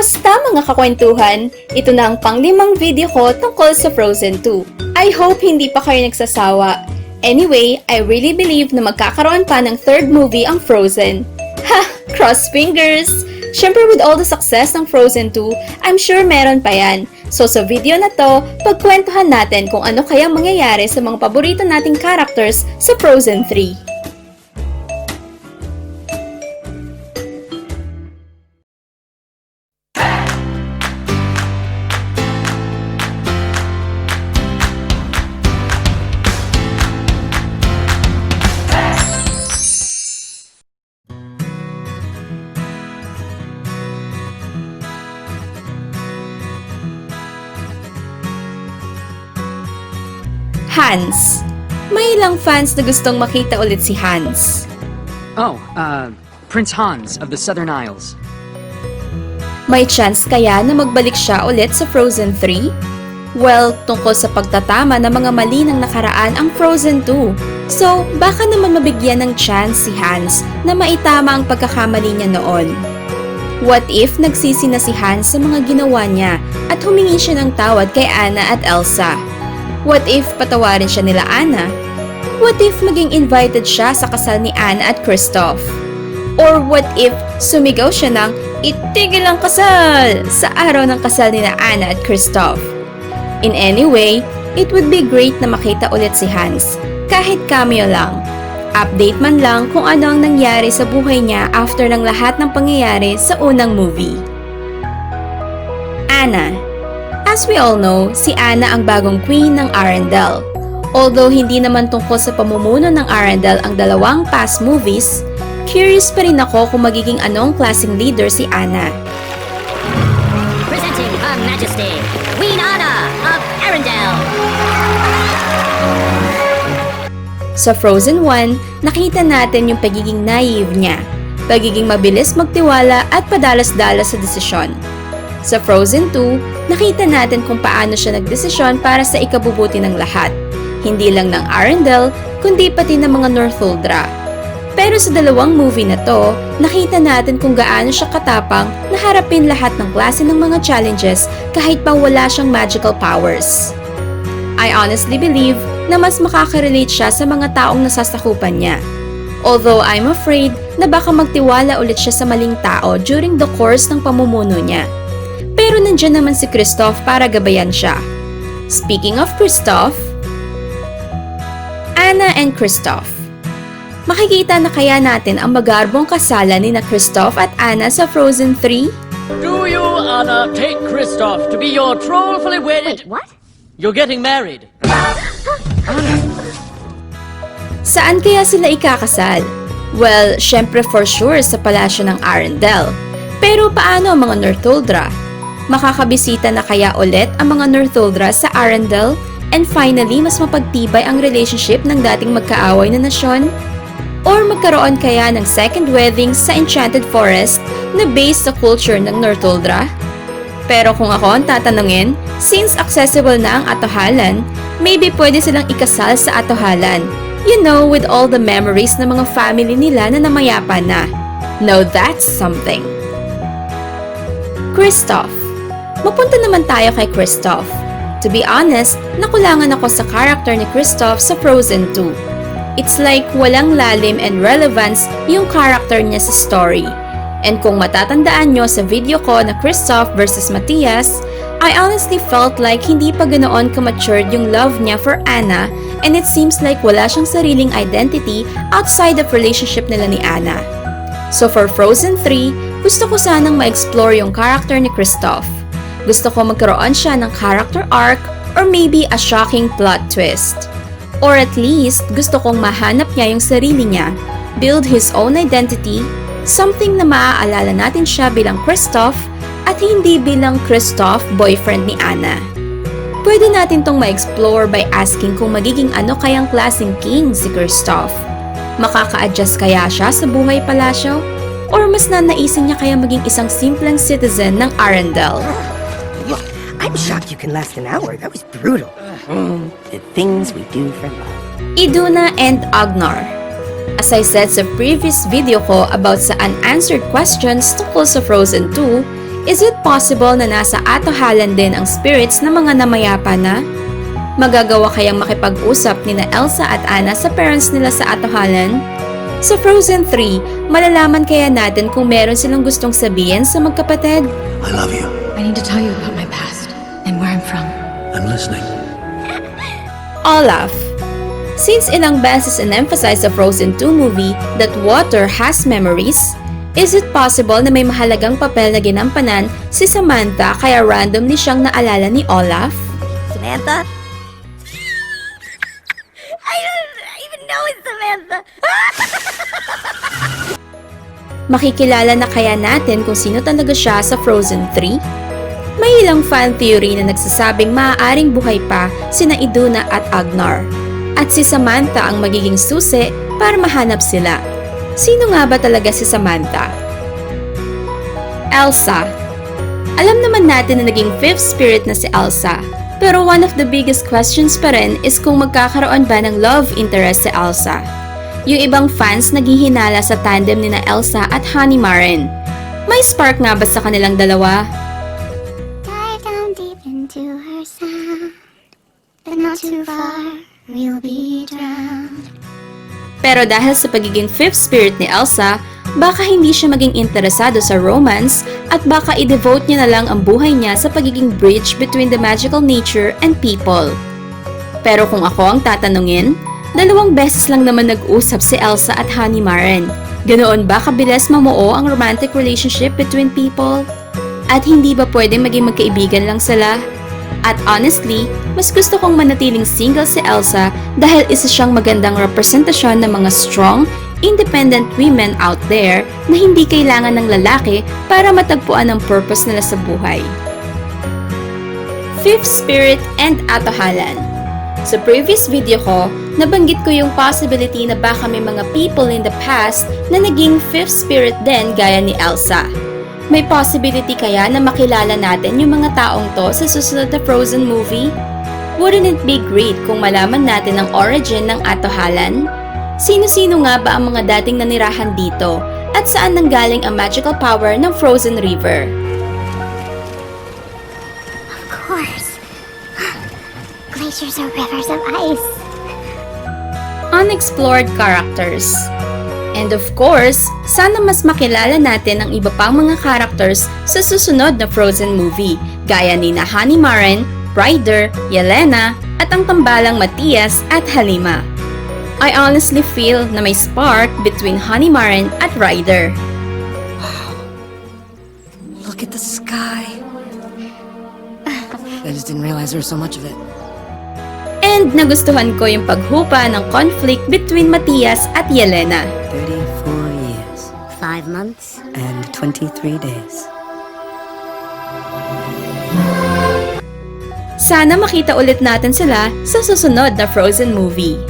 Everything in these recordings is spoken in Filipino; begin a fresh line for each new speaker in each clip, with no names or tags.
Kumusta mga kakwentuhan? Ito na ang pang-5 video ko tungkol sa Frozen 2. I hope hindi pa kayo nagsasawa. Anyway, I really believe na magkakaroon pa ng 3rd movie ang Frozen. Ha! Cross fingers! Siyempre with all the success ng Frozen 2, I'm sure meron pa yan. So sa video na to, pagkwentuhan natin kung ano kaya mangyayari sa mga paborito nating characters sa Frozen 3. Hans. May ilang fans na gustong makita ulit si Hans.
Oh, Prince Hans of the Southern Isles.
May chance kaya na magbalik siya ulit sa Frozen 3? Well, tungkol sa pagtatama ng mga mali ng nakaraan ang Frozen 2. So, baka naman mabigyan ng chance si Hans na maitama ang pagkakamali niya noon. What if nagsisi na si Hans sa mga ginawa niya at humingi siya ng tawad kay Anna at Elsa? What if patawarin siya nila Anna? What if maging invited siya sa kasal ni Anna at Kristoff? Or what if sumigaw siya ng itigil ang kasal sa araw ng kasal ni Anna at Kristoff? In any way, it would be great na makita ulit si Hans, kahit cameo lang. Update man lang kung ano ang nangyari sa buhay niya after ng lahat ng pangyayari sa unang movie. Anna. As we all know, si Anna ang bagong queen ng Arendelle. Although hindi naman tungkol sa pamumuno ng Arendelle ang dalawang past movies, curious pa rin ako kung magiging anong klaseng leader si Anna.
Presenting Her Majesty, Queen Anna of Arendelle.
Sa Frozen 1, nakita natin yung pagiging naive niya, pagiging mabilis magtiwala at padalas-dalas sa desisyon. Sa Frozen 2, nakita natin kung paano siya nagdesisyon para sa ikabubuti ng lahat, hindi lang ng Arendelle, kundi pati ng mga Northuldra. Pero sa dalawang movie na to, nakita natin kung gaano siya katapang na harapin lahat ng klase ng mga challenges kahit pa wala siyang magical powers. I honestly believe na mas makaka-relate siya sa mga taong nasasakupan niya. Although I'm afraid na baka magtiwala ulit siya sa maling tao during the course ng pamumuno niya. Pero nandiyan naman si Kristoff para gabayan siya. Speaking of Kristoff, Anna and Kristoff. Makikita na kaya natin ang magarbong kasalan ni na Kristoff at Anna sa Frozen 3?
Do you, Anna, take Kristoff to be your trollfully wedded...
What?
You're getting married.
Saan kaya sila ikakasal? Well, syempre for sure sa palasyo ng Arendelle. Pero paano ang mga Northuldra? Makakabisita na kaya ulit ang mga Northuldra sa Arendelle? And finally, mas mapagtibay ang relationship ng dating magkaaway na nasyon? Or magkaroon kaya ng second wedding sa Enchanted Forest na based sa culture ng Northuldra? Pero kung ako ang tatanungin, since accessible na ang atohalan, maybe pwede silang ikasal sa atohalan. You know, with all the memories ng mga family nila na namayapa na. Now that's something. Kristoff. Mapunta naman tayo kay Kristoff. To be honest, nakulangan ako sa character ni Kristoff sa Frozen 2. It's like walang lalim and relevance yung character niya sa story. And kung matatandaan nyo sa video ko na Kristoff versus Matthias, I honestly felt like hindi pa ganoon ka-matured yung love niya for Anna, and it seems like wala siyang sariling identity outside of relationship nila ni Anna. So for Frozen 3, gusto ko sanang ma-explore yung character ni Kristoff. Gusto ko magkaroon siya ng character arc or maybe a shocking plot twist. Or at least, gusto kong mahanap niya yung sarili niya, build his own identity, something na maaalala natin siya bilang Kristoff at hindi bilang Kristoff, boyfriend ni Anna. Pwede natin tong ma-explore by asking kung magiging ano kayang klaseng king si Kristoff. Makaka-adjust kaya siya sa buhay palasyo? Or mas nanaisin niya kaya maging isang simpleng citizen ng Arendelle?
I'm shocked you can last an hour. That was brutal. The things we do for love.
Iduna and Agnar. As I said sa previous video ko about sa unanswered questions tungkol sa Frozen 2, Is it possible na nasa atohalan din ang spirits ng mga namayapa na? Magagawa kayang makipag-usap nina Elsa at Anna sa parents nila sa atohalan? Sa Frozen 3, malalaman kaya natin kung meron silang gustong sabihin sa magkapatid?
I love you.
I need to tell you about my past and where I'm from.
I'm listening.
Olaf. Since ilang beses in-emphasize sa Frozen 2 movie that water has memories, is it possible na may mahalagang papel na ginampanan si Samantha kaya randomly siyang naalala ni Olaf?
Samantha? I don't even know it's Samantha.
Makikilala na kaya natin kung sino talaga siya sa Frozen 3? May ilang fan theory na nagsasabing maaaring buhay pa sina Iduna at Agnar. At si Samantha ang magiging susi para mahanap sila. Sino nga ba talaga si Samantha? Elsa. Alam naman natin na naging fifth spirit na si Elsa. Pero one of the biggest questions pa rin is kung magkakaroon ba ng love interest si Elsa. Yung ibang fans naghihinala sa tandem ni na Elsa at Honey Maren. May spark nga ba sa kanilang dalawa?
Dive down deep into her sound, but not too far, we'll be drowned.
Pero dahil sa pagiging fifth spirit ni Elsa, baka hindi siya maging interesado sa romance at baka i-devote niya na lang ang buhay niya sa pagiging bridge between the magical nature and people. Pero kung ako ang tatanungin, 2 beses lang naman nag-usap si Elsa at Honey Maren. Ganoon ba kabilis mamuo ang romantic relationship between people? At hindi ba pwedeng maging magkaibigan lang sila? At honestly, mas gusto kong manatiling single si Elsa dahil isa siyang magandang representasyon ng mga strong, independent women out there na hindi kailangan ng lalaki para matagpuan ang purpose nila sa buhay. Fifth Spirit and Atohalan. Sa previous video ko, nabanggit ko yung possibility na baka may mga people in the past na naging fifth spirit din gaya ni Elsa. May possibility kaya na makilala natin yung mga taong to sa susunod na Frozen movie? Wouldn't it be great kung malaman natin ang origin ng atohalan? Sino-sino nga ba ang mga dating nanirahan dito? At saan nanggaling ang magical power ng Frozen River?
Of course. Glaciers are rivers of ice.
Unexplored characters. And of course, sana mas makilala natin ang iba pang mga characters sa susunod na Frozen movie, gaya ni na Honey Maren, Ryder, Yelena, at ang tambalang Matthias at Halima. I honestly feel na may spark between Honey Maren at Ryder.
Look at the sky. I just didn't realize there was so much of it.
And nagustuhan ko yung paghupa ng conflict between Matthias at Yelena.
34 years
5 months?
and 23 days.
Sana makita ulit natin sila sa susunod na Frozen movie.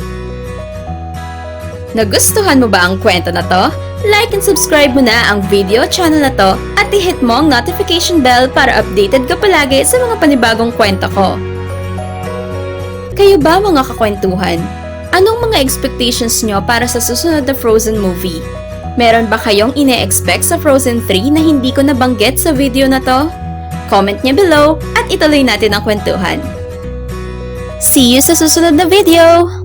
Nagustuhan mo ba ang kwento na to? Like and subscribe mo na ang video channel na to at i-hit mo ang notification bell para updated ka palagi sa mga panibagong kwento ko. Kayo ba mga kakwentuhan? Anong mga expectations nyo para sa susunod na Frozen movie? Meron ba kayong ine-expect sa Frozen 3 na hindi ko nabanggit sa video na to? Comment niya below at ituloy natin ang kwentuhan. See you sa susunod na video!